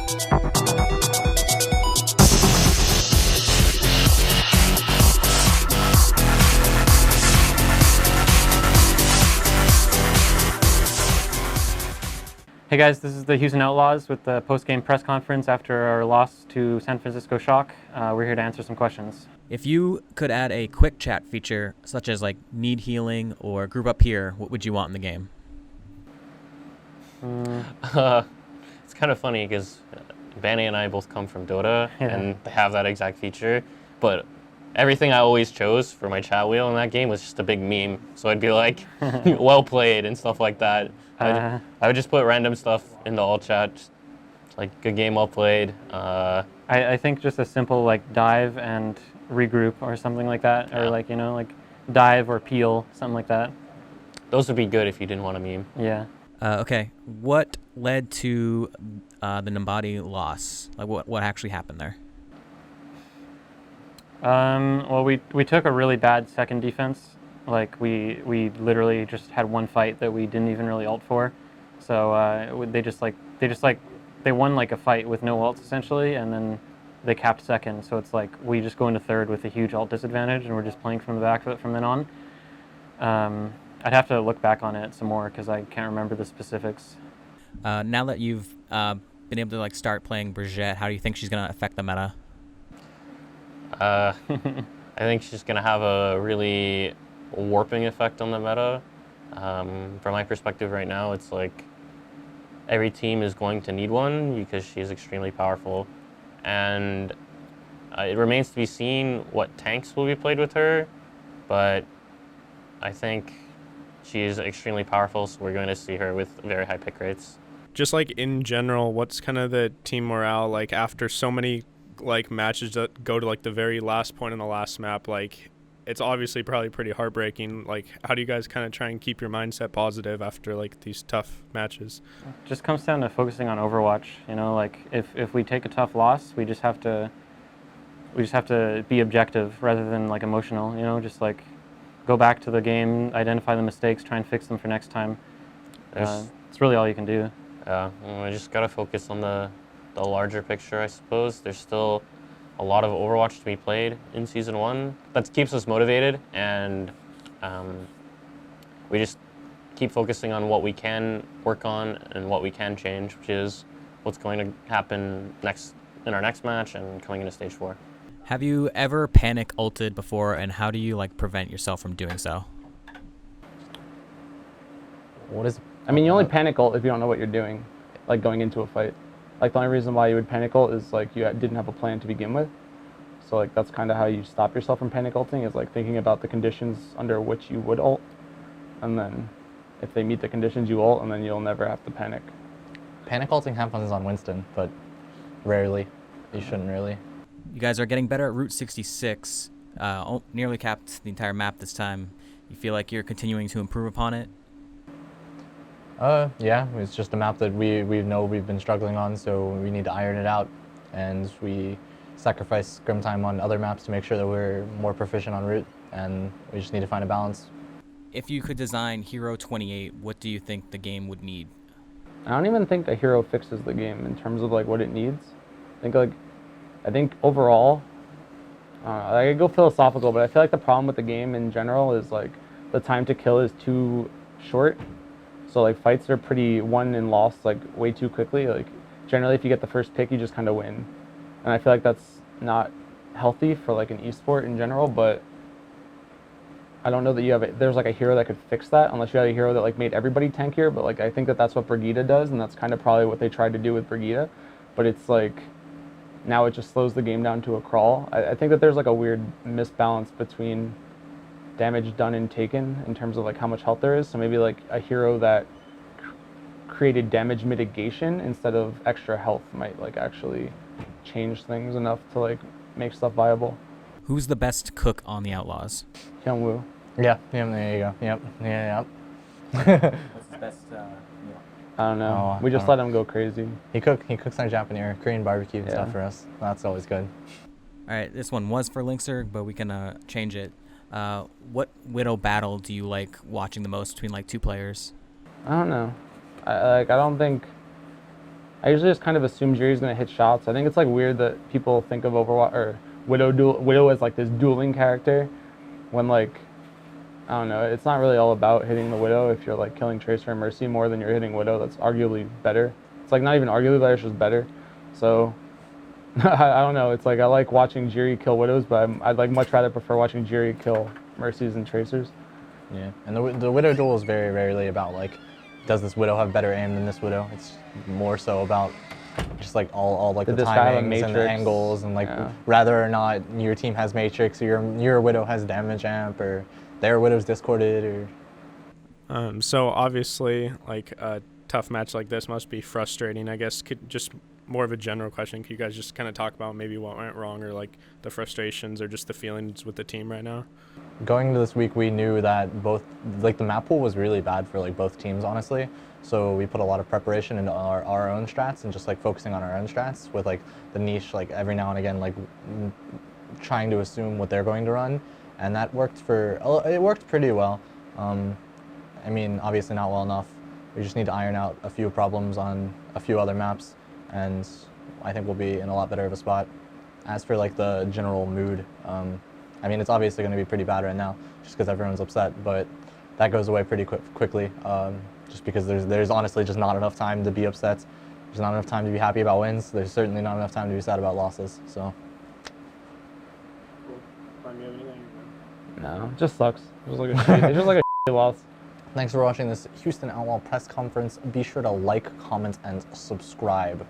Hey guys, this is the Houston Outlaws with the post-game press conference after our loss to San Francisco Shock. We're here to answer some questions. If you could add a quick chat feature, such as like need healing or group up here, what would you want in the game? It's kind of funny because Banny and I both come from Dota, and they have that exact feature, but everything I always chose for my chat wheel in that game was just a big meme. So I'd be like, well played and stuff like that. I would just put random stuff into all chat, just like good game, well played. I think just a simple like dive and regroup or something like that, or like, you know, like dive or peel, something like that. Those would be good if you didn't want a meme. Yeah. Okay, what led to the Nambati loss? Like what actually happened there? Well, we took a really bad second defense. Like we literally just had one fight that we didn't even really ult for, so they won like a fight with no ults essentially, and then they capped second. So it's like we just go into third with a huge ult disadvantage, and we're just playing from the back foot from then on. I'd have to look back on it some more because I can't remember the specifics. Now that you've been able to like start playing Brigitte, how do you think she's gonna affect the meta? I think she's gonna have a really warping effect on the meta. From my perspective right now, it's like every team is going to need one because she's extremely powerful, and it remains to be seen what tanks will be played with her, but I think she is extremely powerful, so we're going to see her with very high pick rates. Just like in general, what's kind of the team morale like after so many like matches that go to like the very last point in the last map? Like it's obviously probably pretty heartbreaking. Like how do you guys kind of try and keep your mindset positive after like these tough matches? It just comes down to focusing on Overwatch. You know, like if we take a tough loss, we just have to be objective rather than like emotional. You know, just like go back to the game, identify the mistakes, try and fix them for next time. It's really all you can do. Yeah, we just gotta focus on the larger picture, I suppose. There's still a lot of Overwatch to be played in Season 1. That keeps us motivated, and we just keep focusing on what we can work on and what we can change, which is what's going to happen in our next match and coming into Stage 4. Have you ever panic ulted before, and how do you like prevent yourself from doing so? I mean, you only panic ult if you don't know what you're doing, like going into a fight. Like the only reason why you would panic ult is like you didn't have a plan to begin with. So like that's kind of how you stop yourself from panic ulting, is like thinking about the conditions under which you would ult, and then if they meet the conditions you ult, and then you'll never have to panic. Panic ulting happens on Winston, but rarely. You shouldn't really. You guys are getting better at Route 66. Nearly capped the entire map this time. You feel like you're continuing to improve upon it? Yeah, it's just a map that we know we've been struggling on, so we need to iron it out. And we sacrifice scrim time on other maps to make sure that we're more proficient on Route, and we just need to find a balance. If you could design Hero 28, what do you think the game would need? I don't even think a hero fixes the game in terms of like what it needs. I think overall, I could go philosophical, but I feel like the problem with the game in general is like the time to kill is too short. So like fights are pretty won and lost like way too quickly. Like generally if you get the first pick, you just kind of win. And I feel like that's not healthy for like an esport in general, but I don't know that there's like a hero that could fix that, unless you had a hero that like made everybody tankier. But like I think that's what Brigitte does, and that's kind of probably what they tried to do with Brigitte. But it's like now it just slows the game down to a crawl. I think that there's like a weird misbalance between damage done and taken in terms of like how much health there is. So maybe like a hero that created damage mitigation instead of extra health might like actually change things enough to like make stuff viable. Who's the best cook on the Outlaws? Hyungwoo. Yeah, there you go. Yep, yeah. What's the best meal? I don't know. We just let him go crazy. He cooks on Japanese Korean barbecue and stuff for us. That's always good. All right, this one was for Linkser, but we can change it. What Widow battle do you like watching the most between like two players? I don't know. I don't think I usually just kind of assume Jiri's gonna hit shots. I think it's like weird that people think of Overwatch or Widow as like this dueling character, when like I don't know, it's not really all about hitting the Widow if you're like killing Tracer and Mercy more than you're hitting Widow. That's arguably better. It's like not even arguably better, it's just better. So I don't know. It's like I like watching Jiri kill Widows, but I'd like much rather prefer watching Jiri kill Mercies and Tracers. Yeah, and the Widow duel is very rarely about like, does this Widow have better aim than this Widow? It's more so about just like all like the Did this guy have a timings and the matrix? angles and like Yeah. whether or not your team has Matrix or your Widow has damage amp or their Widow's discorded or. So obviously, like a tough match like this must be frustrating. I guess just more of a general question. Could you guys just kind of talk about maybe what went wrong or like the frustrations or just the feelings with the team right now? Going into this week, we knew that both, like the map pool was really bad for like both teams, honestly. So we put a lot of preparation into our own strats and just like focusing on our own strats with like the niche, like every now and again, like trying to assume what they're going to run. And that worked it worked pretty well. I mean, obviously not well enough. We just need to iron out a few problems on a few other maps, and I think we'll be in a lot better of a spot. As for like the general mood, I mean, it's obviously going to be pretty bad right now, just because everyone's upset. But that goes away pretty quickly, just because there's honestly just not enough time to be upset. There's not enough time to be happy about wins. There's certainly not enough time to be sad about losses. So. No, it just sucks. It's just like a shitty, it's just like a shitty loss. Thanks for watching this Houston Outlaw press conference. Be sure to like, comment, and subscribe.